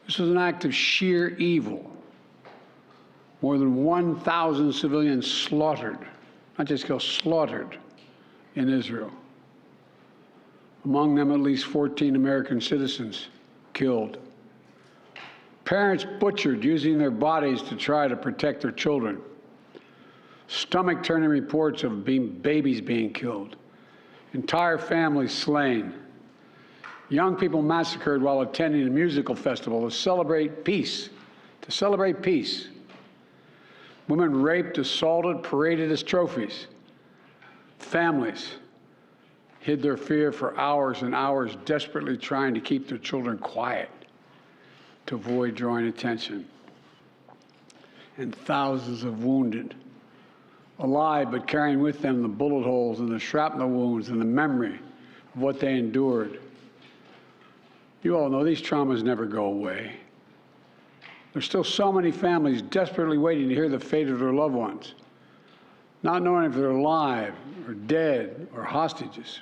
This was an act of sheer evil. More than 1,000 civilians slaughtered, not just killed, slaughtered in Israel. Among them, at least 14 American citizens killed. Parents butchered, using their bodies to try to protect their children. Stomach-turning reports of babies being killed. Entire families slain. Young people massacred while attending a musical festival to celebrate peace. To celebrate peace. Women raped, assaulted, paraded as trophies. Families hid their fear for hours and hours, desperately trying to keep their children quiet to avoid drawing attention. And thousands of wounded, alive but carrying with them the bullet holes and the shrapnel wounds and the memory of what they endured. You all know these traumas never go away. There's still so many families desperately waiting to hear the fate of their loved ones, not knowing if they're alive or dead or hostages.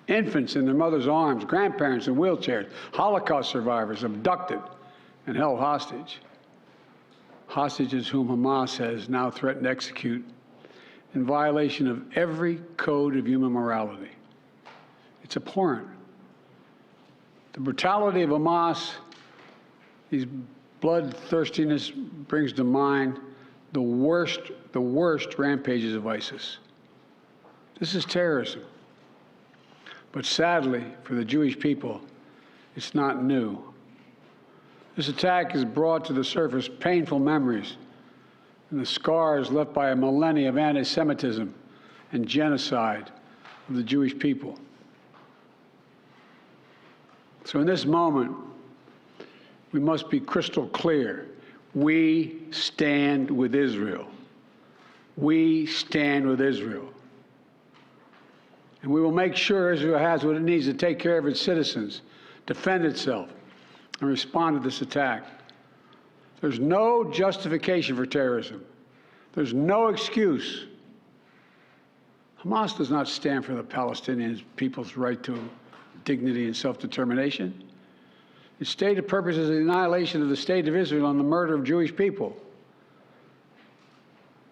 Infants in their mother's arms, grandparents in wheelchairs, Holocaust survivors abducted and held hostage. Hostages whom Hamas has now threatened to execute in violation of every code of human morality. It's abhorrent. The brutality of Hamas, these bloodthirstiness brings to mind the worst rampages of ISIS. This is terrorism. But sadly, for the Jewish people, it's not new. This attack has brought to the surface painful memories and the scars left by a millennia of anti-Semitism and genocide of the Jewish people. So in this moment, we must be crystal clear. We stand with Israel. We stand with Israel. And we will make sure Israel has what it needs to take care of its citizens, defend itself, and respond to this attack. There's no justification for terrorism. There's no excuse. Hamas does not stand for the Palestinian people's right to dignity and self-determination. Its stated purpose is the annihilation of the State of Israel and the murder of Jewish people.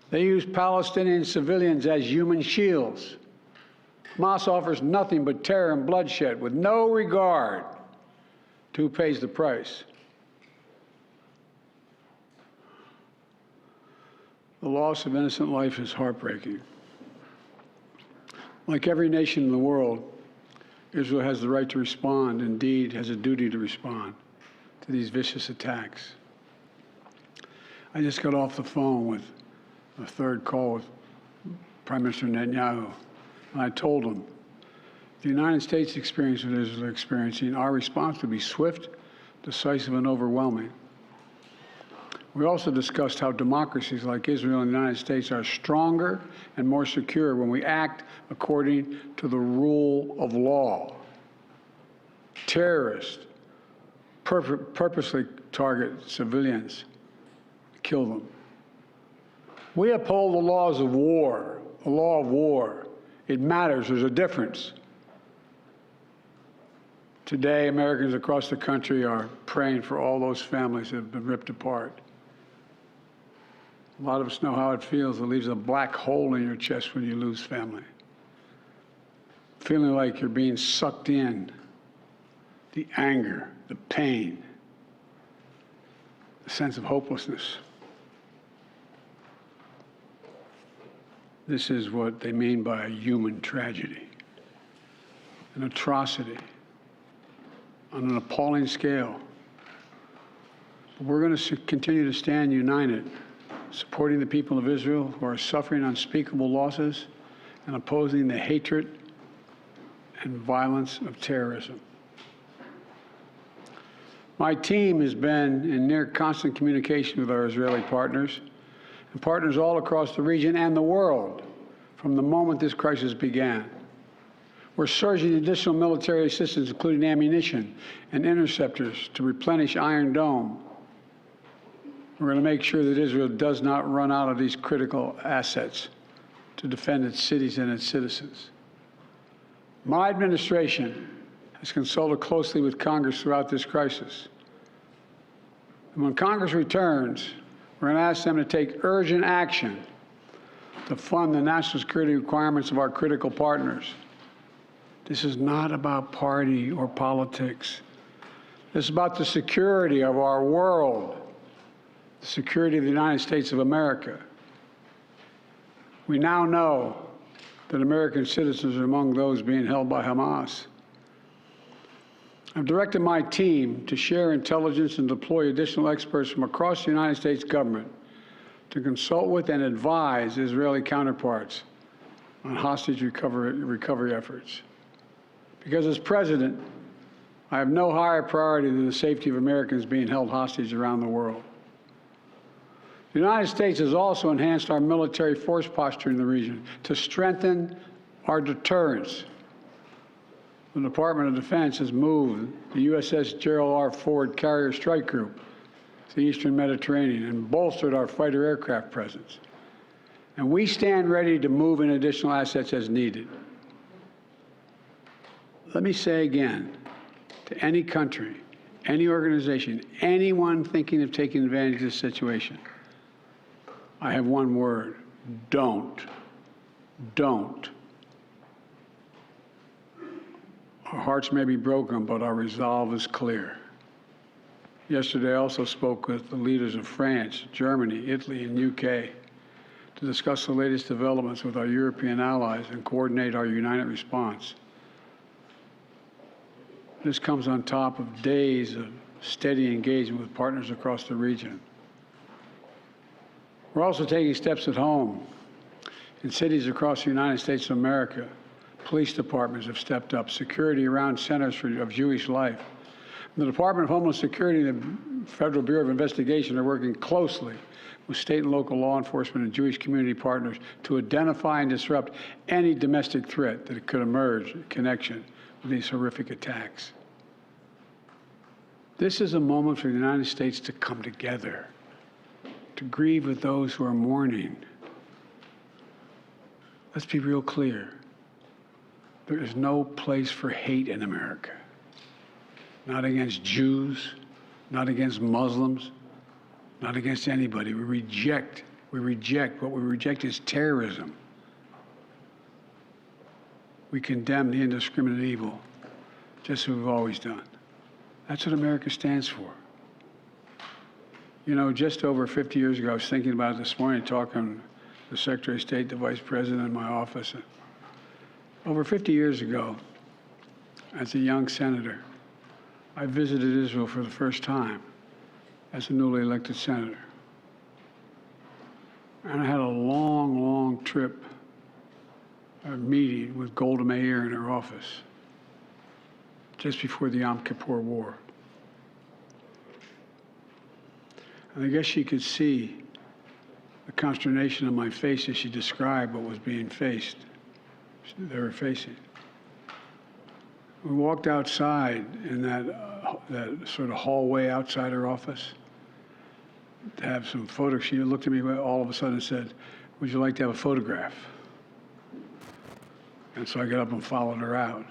They use Palestinian civilians as human shields. Hamas offers nothing but terror and bloodshed with no regard to who pays the price. The loss of innocent life is heartbreaking. Like every nation in the world, Israel has the right to respond, indeed has a duty to respond to these vicious attacks. I just got off the phone with a third call with Prime Minister Netanyahu, and I told him, the United States experience what Israel is experiencing, our response would be swift, decisive, and overwhelming. We also discussed how democracies like Israel and the United States are stronger and more secure when we act according to the rule of law. Terrorists purposely target civilians, kill them. We uphold the laws of war, the law of war. It matters. There's a difference. Today, Americans across the country are praying for all those families that have been ripped apart. A lot of us know how it feels. It leaves a black hole in your chest when you lose family. Feeling like you're being sucked in. The anger, the pain, the sense of hopelessness. This is what they mean by a human tragedy, an atrocity on an appalling scale. But we're going to continue to stand united, supporting the people of Israel who are suffering unspeakable losses and opposing the hatred and violence of terrorism. My team has been in near constant communication with our Israeli partners and partners all across the region and the world from the moment this crisis began. We're surging additional military assistance, including ammunition and interceptors, to replenish Iron Dome. We're going to make sure that Israel does not run out of these critical assets to defend its cities and its citizens. My administration has consulted closely with Congress throughout this crisis. And when Congress returns, we're going to ask them to take urgent action to fund the national security requirements of our critical partners. This is not about party or politics. This is about the security of our world, the security of the United States of America. We now know that American citizens are among those being held by Hamas. I've directed my team to share intelligence and deploy additional experts from across the United States government to consult with and advise Israeli counterparts on hostage recovery efforts. Because as president, I have no higher priority than the safety of Americans being held hostage around the world. The United States has also enhanced our military force posture in the region to strengthen our deterrence. The Department of Defense has moved the USS Gerald R. Ford Carrier Strike Group to the Eastern Mediterranean and bolstered our fighter aircraft presence. And we stand ready to move in additional assets as needed. Let me say again, to any country, any organization, anyone thinking of taking advantage of this situation, I have one word: don't. Don't. Our hearts may be broken, but our resolve is clear. Yesterday, I also spoke with the leaders of France, Germany, Italy, and UK to discuss the latest developments with our European allies and coordinate our united response. This comes on top of days of steady engagement with partners across the region. We're also taking steps at home. In cities across the United States of America, police departments have stepped up security around centers of Jewish life. The Department of Homeland Security and the Federal Bureau of Investigation are working closely with state and local law enforcement and Jewish community partners to identify and disrupt any domestic threat that could emerge in connection with these horrific attacks. This is a moment for the United States to come together, to grieve with those who are mourning. Let's be real clear. There is no place for hate in America. Not against Jews, not against Muslims, not against anybody. We reject. What we reject is terrorism. We condemn the indiscriminate evil, just as we've always done. That's what America stands for. You know, just over 50 years ago, I was thinking about it this morning, talking to the Secretary of State, the Vice President in my office. Over 50 years ago, as a young senator, I visited Israel for the first time as a newly elected senator. And I had a long, long trip, a meeting with Golda Meir in her office just before the Yom Kippur War. And I guess she could see the consternation on my face as she described what was being faced. They were facing. We walked outside in that sort of hallway outside her office to have some photos. She looked at me all of a sudden and said, "Would you like to have a photograph?" And so I got up and followed her out.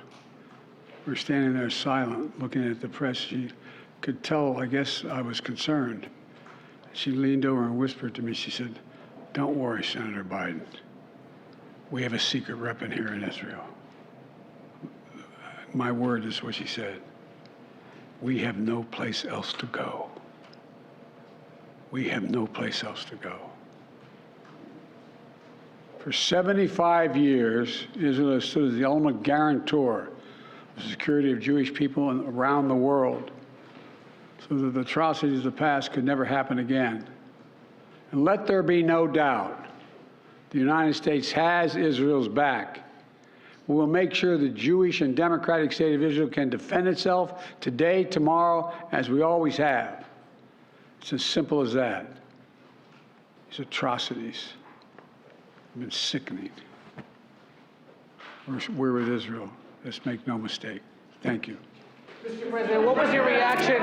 We were standing there silent, looking at the press. She could tell, I guess, I was concerned. She leaned over and whispered to me, she said, "Don't worry, Senator Biden. We have a secret weapon here in Israel." My word is what she said. We have no place else to go. We have no place else to go. For 75 years, Israel has stood as the ultimate guarantor of the security of Jewish people around the world, so that the atrocities of the past could never happen again. And let there be no doubt, the United States has Israel's back. We will make sure the Jewish and democratic state of Israel can defend itself today, tomorrow, as we always have. It's as simple as that. These atrocities have been sickening. We're with Israel. Let's make no mistake. Thank you. Mr. President, what was your reaction?